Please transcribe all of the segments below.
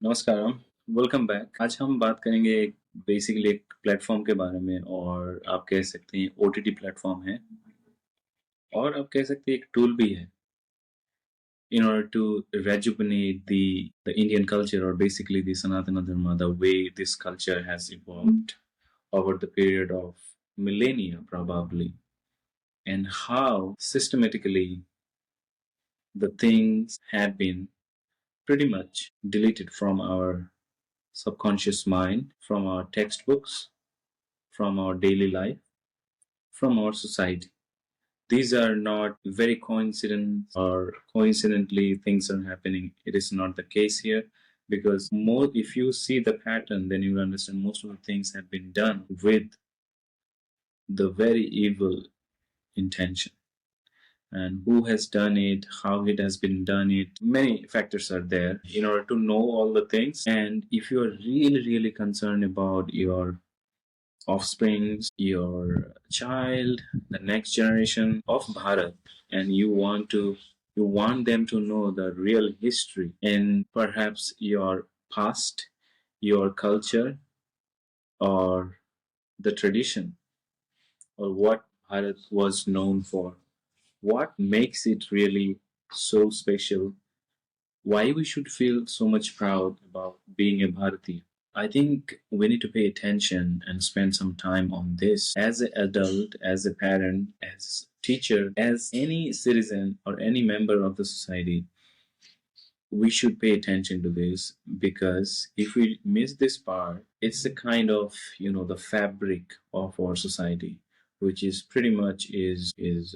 नमस्कारम, welcome back. आज हम बात करेंगे बेसिकली एक प्लेटफॉर्म के बारे में, और आप कह सकते हैं ओटीटी प्लेटफॉर्म है, और आप कह सकते हैं एक टूल भी है in order to rejuvenate the Indian culture, or basically the Sanatana Dharma, the way this culture has evolved over the period of millennia probably, and how systematically the things have been pretty much deleted from our subconscious mind, from our textbooks, from our daily life, from our society. These are not very coincident or coincidentally things are happening. It is not the case here, because more if you see the pattern, then you will understand most of the things have been done with the very evil intention. And who has done it, how it has been done it, many factors are there in order to know all the things. And if you are really concerned about your offsprings, your child, the next generation of Bharat, and you want them to know the real history and perhaps your past, your culture, or the tradition, or what Bharat was known for, what makes it really so special, why we should feel so much proud about being a Bharati. I think we need to pay attention and spend some time on this as an adult, as a parent, as teacher, as any citizen or any member of the society. We should pay attention to this, because if we miss this part, it's a kind of, the fabric of our society, which is pretty much is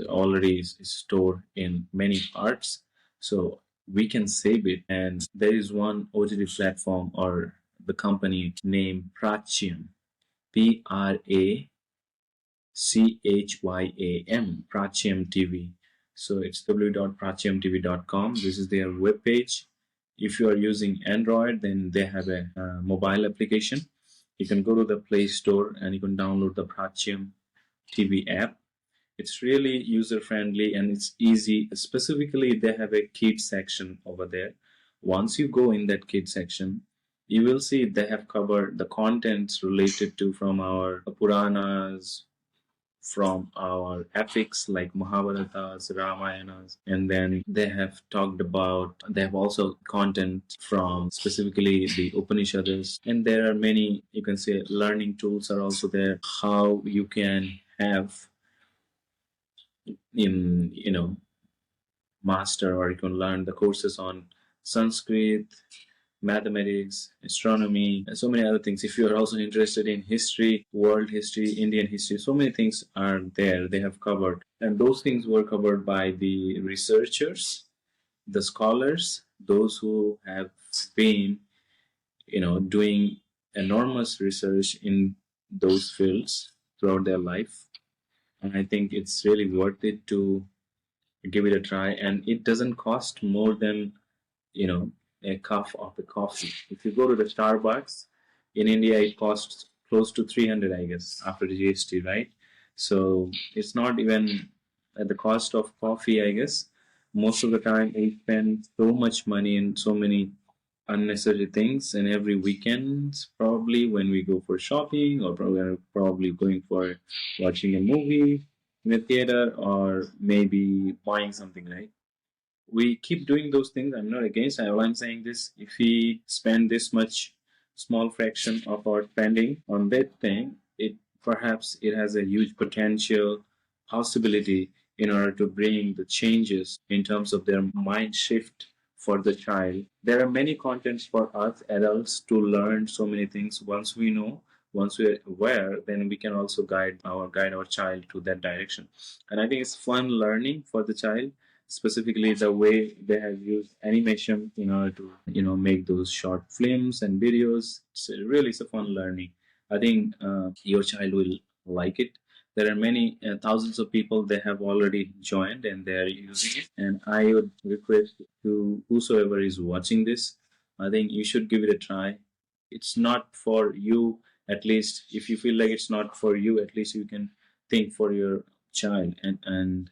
already is stored in many parts. So we can save it. And there is one OTT platform, or the company named Prachyam, Prachyam, Prachyam TV. So it's www.prachyamtv.com. This is their webpage. If you are using Android, then they have a mobile application. You can go to the Play Store and you can download the Prachyam TV app. It's really user friendly and it's easy. Specifically, they have a kids section over there. Once you go in that kids section, you will see they have covered the contents related to from our Puranas, from our epics like Mahabharatas, Ramayanas, and then they have also content from specifically the Upanishads, and there are many, you can say, learning tools are also there, how you can have in, master, or you can learn the courses on Sanskrit, mathematics, astronomy, and so many other things. If you are also interested in history, world history, Indian history, so many things are there they have covered. And those things were covered by the researchers, the scholars, those who have been, doing enormous research in those fields throughout their life. And I think it's really worth it to give it a try. And it doesn't cost more than, you know, a cup of the coffee. If you go to the Starbucks in India, it costs close to 300, I guess, after the GST, right? So it's not even at the cost of coffee, I guess. Most of the time, we spend so much money in so many unnecessary things, and every weekend, probably when we go for shopping, or probably going for watching a movie in a theater, or maybe buying something, right? We keep doing those things. I'm not against. All I'm saying this: if we spend this much small fraction of our spending on that thing, it perhaps it has a huge potential possibility in order to bring the changes in terms of their mind shift for the child. There are many contents for us adults to learn so many things. Once we know, once we're aware, then we can also guide our child to that direction. And I think it's fun learning for the child, specifically the way they have used animation in order to, make those short films and videos. It's a fun learning. I think your child will like it. There are many thousands of people they have already joined and they are using it, and I would request to whosoever is watching this, I think you should give it a try. It's not for you. At least if you feel like it's not for you, at least you can think for your child. And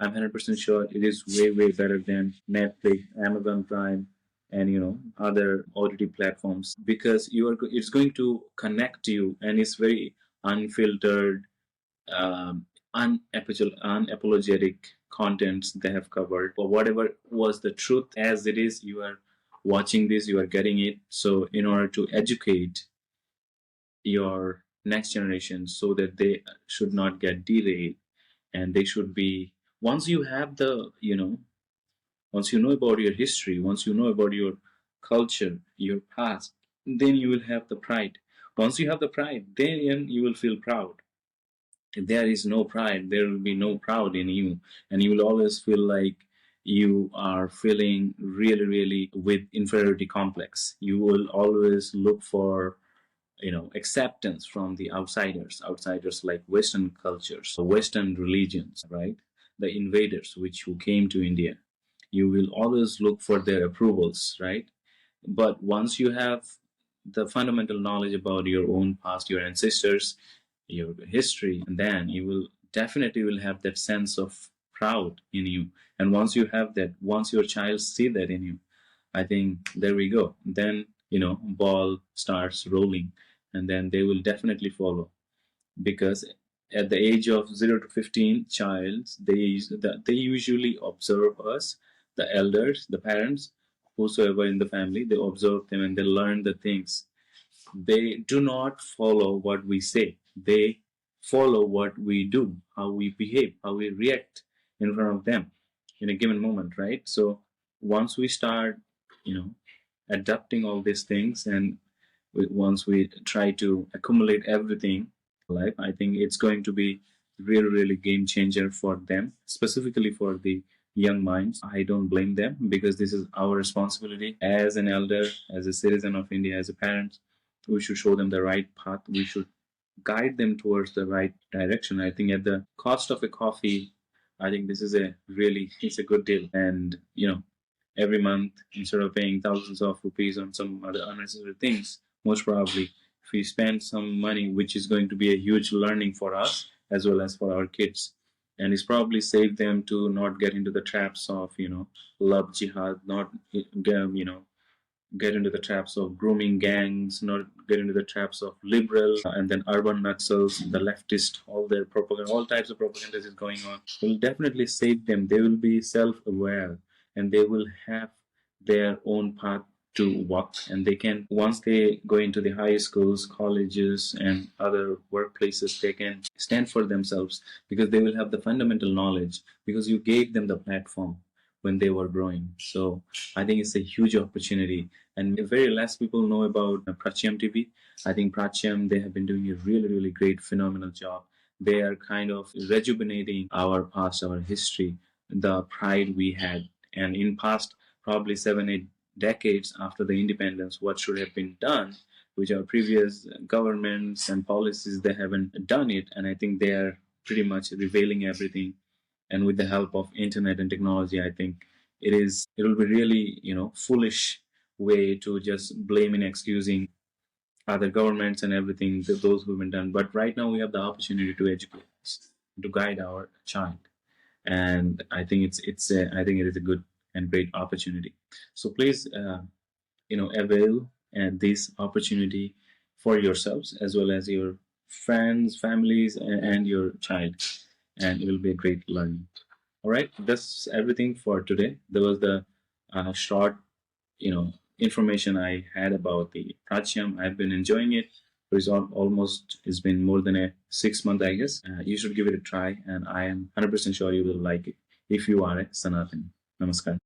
I'm 100% sure it is way better than Netflix, Amazon Prime, and other OTT platforms, because it's going to connect you, and it's very unfiltered, um, unapologetic contents they have covered, or whatever was the truth as it is. You are watching this, you are getting it. So in order to educate your next generation, so that they should not get derailed, and they should be, once you have the, once you know about your history, once you know about your culture, your past, then you will have the pride. Once you have the pride, then you will feel proud. If there is no pride, there will be no proud in you, and you will always feel like you are feeling really, really with inferiority complex. You will always look for acceptance from the outsiders like Western cultures, Western religions, right? The invaders which who came to India, you will always look for their approvals, right? But once you have the fundamental knowledge about your own past, your ancestors, your history, and then you will definitely will have that sense of proud in you. And once you have that, once your child see that in you, I think there we go. Then ball starts rolling, and then they will definitely follow, because at the age of 0 to 15 child, they usually observe us, the elders, the parents, whosoever in the family. They observe them and they learn the things. They do not follow what we say. They follow what we do, how we behave, how we react in front of them in a given moment, right? So once we start, you know, adapting all these things, and once we try to accumulate everything life, I think it's going to be really, really game changer for them, specifically for the young minds. I don't blame them, because this is our responsibility as an elder, as a citizen of India, as a parent. We should show them the right path. We should guide them towards the right direction. I think at the cost of a coffee, I think this is a really, it's a good deal. And every month, instead of paying thousands of rupees on some other unnecessary things, most probably if we spend some money, which is going to be a huge learning for us as well as for our kids, and it's probably save them to not get into the traps of love jihad, not get into the traps of grooming gangs, not get into the traps of liberal and then urban naxals, the leftist, all their propaganda, all types of propaganda is going on. It will definitely save them. They will be self-aware, and they will have their own path to walk, and they can, once they go into the high schools, colleges, and other workplaces, they can stand for themselves, because they will have the fundamental knowledge, because you gave them the platform when they were growing. So I think it's a huge opportunity, and very less people know about Prachyam TV. I think Prachyam, they have been doing a really, really great, phenomenal job. They are kind of rejuvenating our past, our history, the pride we had, and in past probably 7, 8 decades after the independence, what should have been done, which our previous governments and policies, they haven't done it, and I think they are pretty much revealing everything. And with the help of internet and technology, I think it will be really foolish way to just blame and excusing other governments and everything, those who have been done. But right now we have the opportunity to educate us, to guide our child, and I think I think it is a good and great opportunity. So please avail this opportunity for yourselves as well as your friends, families, and your child, and it will be a great learning. All right, that's everything for today. There was the short, information I had about the Prachyam. I've been enjoying it. It's been more than a 6 month, I guess. You should give it a try, and I am 100% sure you will like it if you are a Sanatan. Namaskar.